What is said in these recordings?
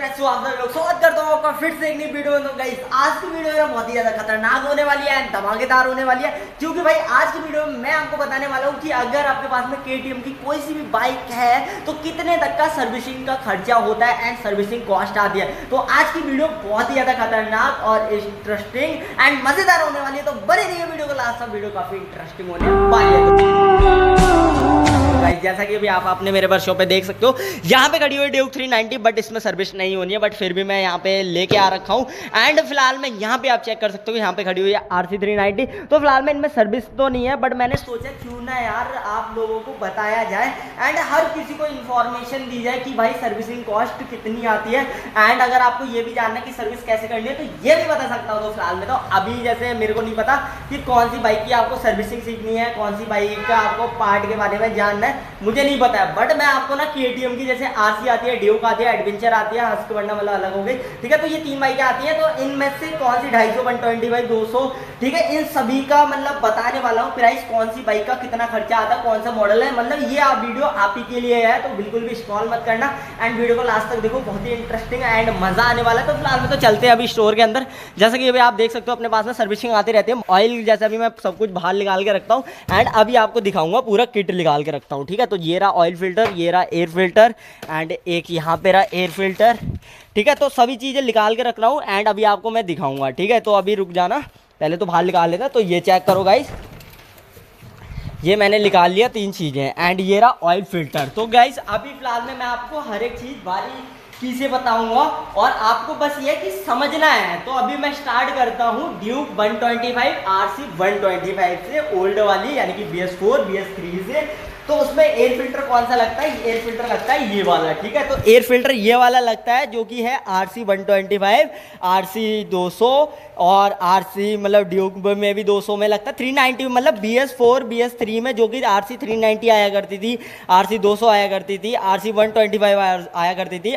कैसे हो आप लोग। स्वागत करता हूँ आपका फिर से एक नई वीडियो में। तो गाइस आज की वीडियो है बहुत ही ज्यादा खतरनाक होने वाली है, धमाकेदार होने वाली है, क्योंकि भाई आज की वीडियो में मैं आपको बताने वाला हूँ कि अगर आपके पास में केटीएम की कोई सी भी बाइक है तो कितने तक का सर्विसिंग का खर्चा होता है एंड सर्विसिंग कॉस्ट आती है। तो आज की वीडियो बहुत ही ज्यादा खतरनाक और इंटरेस्टिंग एंड मजेदार होने वाली है। तो बने रहिए वीडियो को लास्ट तक, वीडियो काफी इंटरेस्टिंग होने वाली है। जैसा कि अभी आप अपने मेरे वर्कशॉप पे देख सकते हो, यहाँ पे खड़ी हुई ड्यूक 390, बट इसमें सर्विस नहीं होनी है, बट फिर भी मैं यहाँ पे लेके आ रखा हूँ। एंड फिलहाल मैं यहाँ पे आप चेक कर सकते हो, यहाँ पे खड़ी हुई है RC 390। तो फिलहाल में इनमें सर्विस तो नहीं है, बट मैंने सोचा क्यों ना यार आप लोगों को बताया जाए एंड हर किसी को इन्फॉर्मेशन दी जाए कि भाई सर्विसिंग कॉस्ट कितनी आती है। एंड अगर आपको ये भी जानना है कि सर्विस कैसे करनी है तो ये भी बता सकता हूँ। तो फिलहाल में तो अभी जैसे मेरे को नहीं पता कि कौन सी बाइक की आपको सर्विसिंग सीखनी है, कौन सी बाइक का आपको पार्ट के बारे में जानना है, मुझे नहीं पता है। बट मैं आपको ना केटीएम की जैसे RC आती है, ड्यूक आती है, एडवेंचर आती है, हस्कबंडा मतलब अलग हो गई, ठीक है। तो ये तीन बाइकें आती हैं, तो इनमें से कौन सी 250, 125, 200, ठीक है, इन सभी का मतलब बताने वाला हूँ प्राइस, कौन सी बाइक का कितना खर्चा आता है, कौन सा मॉडल है। मतलब ये आप वीडियो आप ही के लिए है, तो बिल्कुल भी स्क्रॉल मत करना एंड वीडियो को लास्ट तक देखो, बहुत ही इंटरेस्टिंग एंड मजा आने वाला है। तो फिलहाल में तो चलते हैं अभी स्टोर के अंदर। जैसे कि अभी आप देख सकते हो अपने पास में सर्विसिंग आती रहती है। ऑयल जैसे अभी मैं सब कुछ बाहर निकाल के रखता हूँ एंड अभी आपको दिखाऊंगा, पूरा किट निकाल के रखता हूँ, ठीक है। तो ये रहा ऑयल फिल्टर, ये रहा एयर फिल्टर एंड एक यहाँ पे रहा एयर फिल्टर, ठीक है। तो सभी चीज़ें निकाल के रख रहा हूँ एंड अभी आपको मैं दिखाऊंगा, ठीक है। तो अभी रुक जाना, पहले तो बाहर निकाल लेता। तो ये चेक करो गाइस, ये मैंने निकाल लिया तीन चीज़ें एंड ये रहा ऑयल फिल्टर। तो गाइस अभी फिलहाल में मैं आपको हर एक चीज़ बारीकी से बताऊंगा और आपको बस ये कि समझना है। तो अभी मैं स्टार्ट करता हूँ ड्यूक 125 RC 125 से, ओल्ड वाली यानी कि BS4 BS3 से। तो उसमें एयर फिल्टर कौन सा लगता है? एयर फिल्टर लगता है ये वाला, ठीक है। तो एयर फिल्टर ये वाला लगता है जो कि है RC 125, RC 200 और RC मतलब ड्यूक में भी 200 में लगता है, 390 मतलब BS4 BS3 में जो कि RC 390 आया करती थी, RC 200 आया करती थी, RC 125 आया करती थी,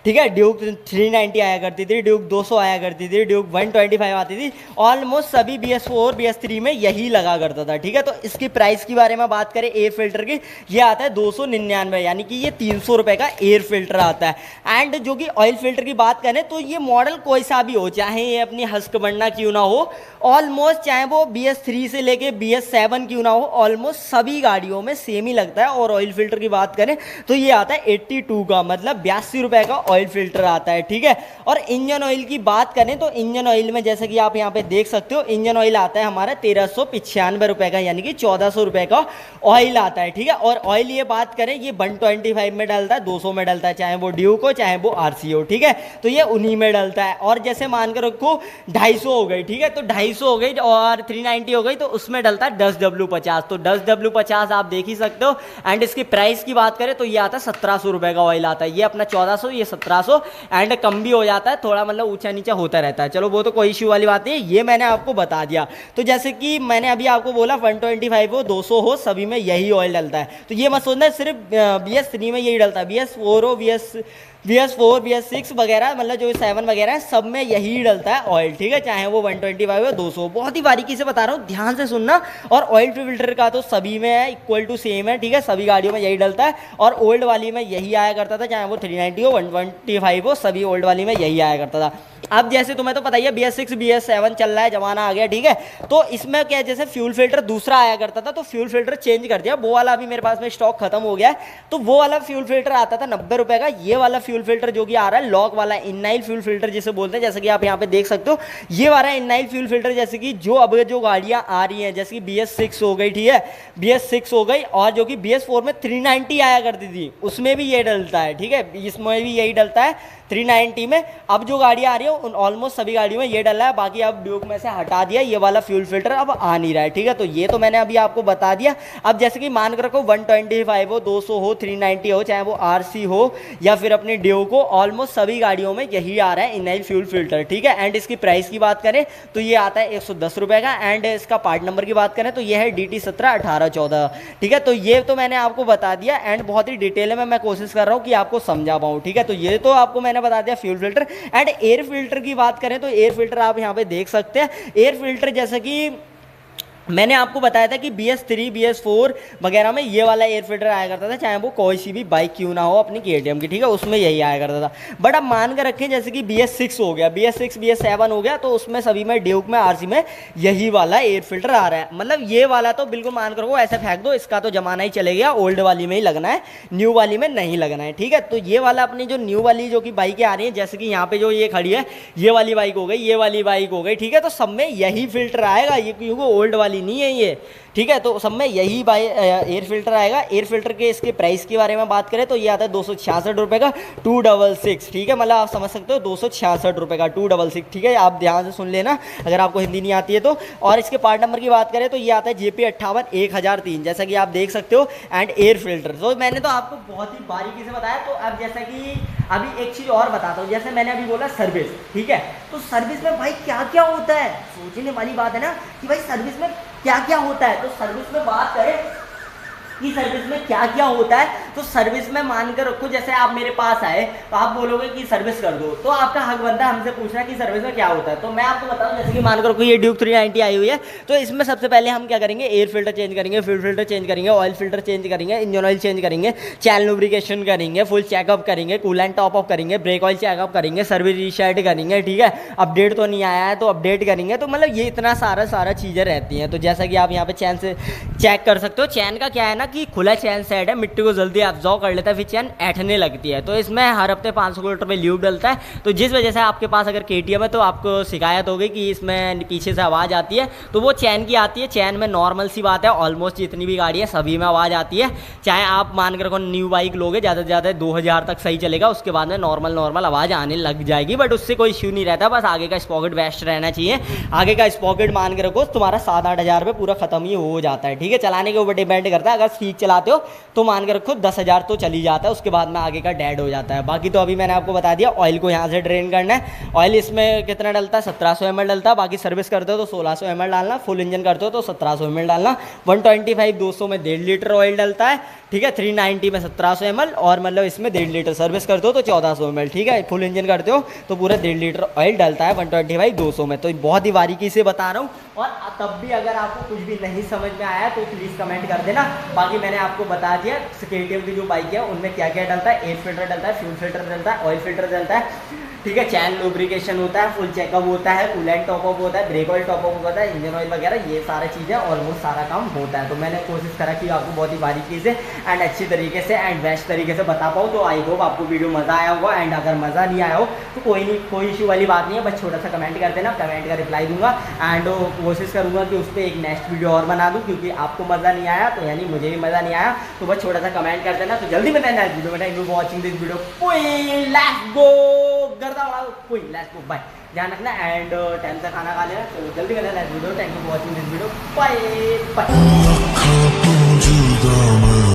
ठीक है, ड्यूक 390 आया करती थी, ड्यूक 200 आया करती थी, ड्यूक 125 आती थी। ऑलमोस्ट सभी BS4 BS3 में यही लगा करता था, ठीक है। तो इसकी प्राइस के बारे में बात करें एयर फिल्टर की, ये आता है 299, यानी कि ये 300 रुपए का एयर फिल्टर आता है। एंड जो कि ऑयल फिल्टर की बात करें तो ये मॉडल कोई सा भी हो, चाहे ये अपनी हस्कबंडा क्यों ना हो, ऑलमोस्ट चाहे वो BS3 से लेके BS7 क्यों ना हो, ऑलमोस्ट सभी गाड़ियों में सेम ही लगता है। और ऑयल फिल्टर की बात करें तो ये आता है 82 का, मतलब 82 रुपए का ऑयल फिल्टर आता है, ठीक है। और इंजन ऑयल की बात करें तो इंजन ऑयल में जैसे कि आप यहाँ पे देख सकते हो, इंजन ऑयल आता है हमारा 1395 रुपए का, यानी कि 1400 रुपए का ऑयल आता है, ठीक है। और ऑयल ये बात करें ये 125 में डलता है, 200 में डलता है, चाहे वो ड्यूक हो चाहे वो RC हो, ठीक है। तो ये उन्हीं में डलता है। और जैसे मान कर रखो 250 हो गई, ठीक है, तो 250 हो गई और 390 हो गई, तो उसमें डलता है 10W50। तो 10W50 आप देख ही सकते हो। एंड इसकी प्राइस की बात करें तो ये आता है 1700 रुपए का ऑयल आता है, ये अपना 1400, ये 1700 एंड कम भी हो जाता है, थोड़ा मतलब ऊंचा नीचा होता रहता है। चलो वो तो कोई इश्यू वाली बात नहीं है, ये मैंने आपको बता दिया। तो जैसे कि मैंने अभी आपको बोला 125 हो 200 हो सभी में यही ऑयल डलता है। तो ये मत सोचना सिर्फ BS3 में यही डलता है, BS4 हो BS4 BS6 वगैरह मतलब जो 7 वगैरह है सब में यही डलता है ऑयल, ठीक है, चाहे वो 125 हो 200। बहुत ही बारीकी से बता रहा हूँ, ध्यान से सुनना। और ऑयल फिल्टर का तो सभी में है, इक्वल टू सेम है, ठीक है, सभी गाड़ियों में यही डलता है। और ओल्ड वाली में यही आया करता था, चाहे वो 390 हो 125 हो, सभी ओल्ड वाली में यही आया करता था। अब जैसे तुम्हें तो पता ही है BS6 BS7 चल रहा है, जमाना आ गया, ठीक है। तो इसमें क्या जैसे फ्यूल फिल्टर दूसरा आया करता था, तो फ्यूल फिल्टर चेंज कर दिया, वो वाला अभी मेरे पास में स्टॉक खत्म हो गया है। तो वो वाला फ्यूल फिल्टर आता था 90 रुपए का, ये वाला फ्यूल फिल्टर जो कि आ रहा है लॉक वाला इननाइल फ्यूल फिल्टर जिसे बोलते हैं, जैसे कि आप यहाँ पे देख सकते हो, ये वाला इननाइल फ्यूल फिल्टर जैसे कि जो अब जो गाड़ियां आ रही हैं, जैसे कि BS6 हो गई, ठीक है, BS6 हो गई, और जो कि BS4 में 390 आया करती थी उसमें भी ये डलता है, ठीक है, इसमें भी यही डलता है 390 में। अब जो गाड़ियाँ आ रही है ऑलमोस्ट सभी गाड़ियों में ये डला है, बाकी अब ड्यूक में से हटा दिया, ये वाला फ्यूल फिल्टर अब आ नहीं रहा है, ठीक है। तो ये तो मैंने अभी आपको बता दिया। अब जैसे कि मान कर रखो 125 हो 200 हो 390 हो, चाहे वो RC हो या फिर अपने ड्यूक हो, ऑलमोस्ट सभी गाड़ियों में यही आ रहा है इनलाइन फ्यूल फिल्टर, ठीक है। एंड इसकी प्राइस की बात करें तो ये आता है 110 रुपए का। एंड इसका पार्ट नंबर की बात करें तो ये है DT 171814, ठीक है। तो ये तो मैंने आपको बता दिया एंड बहुत ही डिटेल में मैं कोशिश कर रहा हूँ कि आपको समझा पाऊँ, ठीक है। तो ये तो आपको मैंने बता दिया fuel filter. And air filter की बात करें तो एयर फिल्टर आप यहाँ पे देख सकते हैं, एयर फिल्टर जैसे कि मैंने आपको बताया था कि BS3 BS4 वगैरह में ये वाला एयर फिल्टर आया करता था, चाहे वो कोई सी भी बाइक क्यों ना हो अपनी KTM की, ठीक है, उसमें यही आया करता था। बट अब मान कर रखें जैसे कि BS6 हो गया, BS6 BS7 हो गया, तो उसमें सभी में ड्यूक में RC में यही वाला एयर फिल्टर आ रहा है। मतलब ये वाला तो बिल्कुल मान कर रखो ऐसे फेंक दो, इसका तो जमाना ही चले गया, ओल्ड वाली में ही लगना है, न्यू वाली में नहीं लगना है, ठीक है। तो ये वाला अपनी जो न्यू वाली जो कि बाइकें आ रही हैं, जैसे कि यहाँ पे जो ये खड़ी है, ये वाली बाइक हो गई, ये वाली बाइक हो गई, ठीक है, तो सब में यही फिल्टर आएगा, ये क्योंकि ओल्ड वाली नहीं है ये, ठीक है। तो सब में यही एयर फिल्टर आएगा। एयर फिल्टर के इसके प्राइस के बारे में बात करें तो ये आता है 266 रुपये का 266, ठीक है, मतलब आप समझ सकते हो 266 रुपये का 266, ठीक है, आप ध्यान से सुन लेना अगर आपको हिंदी नहीं आती है तो। और इसके पार्ट नंबर की बात करें तो ये आता है JP58 1003, जैसा कि आप देख सकते हो, एंड एयर फिल्टर। तो मैंने तो आपको बहुत ही बारीकी से बताया। तो अब जैसा कि अभी एक चीज़ और बताता हूँ, जैसे मैंने अभी बोला सर्विस, ठीक है, तो सर्विस में भाई क्या क्या होता है, सोचने वाली बात है ना कि भाई सर्विस में क्या क्या होता है। तो सर्विस में बात करें कि सर्विस में क्या क्या होता है, तो सर्विस में मानकर रखो जैसे आप मेरे पास आए तो आप बोलोगे कि सर्विस कर दो, तो आपका हक बनता है हमसे पूछना कि सर्विस में क्या होता है। तो मैं आपको बताऊं, जैसे कि मानकर रखो ये ड्यूक 390 आई हुई है, तो इसमें सबसे पहले हम क्या करेंगे, एयर फिल्टर चेंज करेंगे, फ्यूल फिल्टर चेंज करेंगे, ऑयल फिल्टर चेंज करेंगे, इंजन ऑयल चेंज करेंगे, चैनल लुब्रिकेशन करेंगे, फुल चेकअप करेंगे, कूलेंट टॉप अप करेंगे, ब्रेक ऑयल चेकअप करेंगे, सर्विस रीसेट करेंगे, ठीक है, अपडेट तो नहीं आया है तो अपडेट करेंगे। तो मतलब ये इतना सारा चीज़ें रहती हैं। तो जैसा कि आप यहाँ पे चैन से चेक कर सकते हो, चैन का क्या है ना कि खुला चैन सेट है, मिट्टी को जल्दी एब्जॉर्ब कर लेता है, फिर चैन ऐठने लगती है। तो इसमें हर हफ्ते 500 किलोमीटर पे ल्यूब डलता है। तो जिस वजह से आपके पास अगर KTM है तो आपको शिकायत होगी कि इसमें पीछे से आवाज़ आती है, तो वो चैन की आती है। चैन में नॉर्मल सी बात है, ऑलमोस्ट जितनी भी गाड़ी है सभी में आवाज़ आती है। चाहे आप मान कर रखो न्यू बाइक लोगे, ज़्यादा से ज़्यादा 2000 तक सही चलेगा, उसके बाद में नॉर्मल आवाज़ आने लग जाएगी, बट उससे कोई इश्यू नहीं रहता। बस आगे का स्पॉकेट बेस्ट रहना चाहिए। आगे का स्पॉकेट मान के रखो तुम्हारा 7-8 हज़ार पे पूरा खत्म ही हो जाता है, ठीक है। चलाने के ऊपर डिपेंड करता है, अगर ठीक चलाते हो तो मान के रखो 10,000 तो चली जाता है, उसके बाद में आगे का डेड हो जाता है। बाकी तो अभी मैंने आपको बता दिया, ऑयल को यहाँ से ड्रेन करना है। ऑयल इसमें कितना डलता है, 1700 ml डलता है। बाकी सर्विस करते हो तो 1600 ml डालना, फुल इंजन करते हो तो 1700 ml डालना। 125 200 में 1.5 लीटर ऑयल डलता है, ठीक है। 390 में 1700 ml, और मतलब इसमें 1.5 लीटर सर्विस करते हो तो 1400 ml, ठीक है। फुल इंजन करते हो तो पूरा 1.5 लीटर ऑयल डलता है 125 200 में। तो बहुत ही बारीकी से बता रहा हूँ, और तब भी अगर आपको कुछ भी नहीं समझ में आया तो प्लीज़ कमेंट कर देना। बाकी मैंने आपको बता दिया KTM की जो बाइक है उनमें क्या क्या डलता है, एयर फिल्टर डलता है, फ्यूल फिल्टर डलता है, ऑयल फिल्टर डलता है, ठीक है, चैन लुब्रिकेशन होता है, फुल चेकअप होता है, कूलेंट टॉपअप होता है, ब्रेक ऑयल टॉपअप होता है, इंजन ऑयल वगैरह, ये सारा चीज़ें ऑलमोस्ट सारा काम होता है। तो मैंने कोशिश करा कि आपको बहुत ही बारीकी से एंड अच्छी तरीके से एंड बेस्ट तरीके से बता पाऊँ। तो आई होप आपको वीडियो मज़ा आया होगा, एंड अगर मज़ा नहीं आया हो तो कोई नहीं, कोई इशू वाली बात नहीं है, बस छोटा सा कमेंट कर देना, कमेंट का रिप्लाई दूंगा, एंड कोशिश करूँगा कि उस पर एक नेक्स्ट वीडियो और बना दूँ, क्योंकि आपको मज़ा नहीं आया तो यानी मुझे भी मज़ा नहीं आया। तो बस छोटा सा कमेंट कर देना। तो जल्दी बताना वीडियो में, thank you for watching this video, let's go गर्दा उड़ाओ, कोई लेट्स गो, बाय, ध्यान रखना, एंड टाइम से खाना खा लेना। तो जल्दी करना next video, thank you for watching this video, bye bye.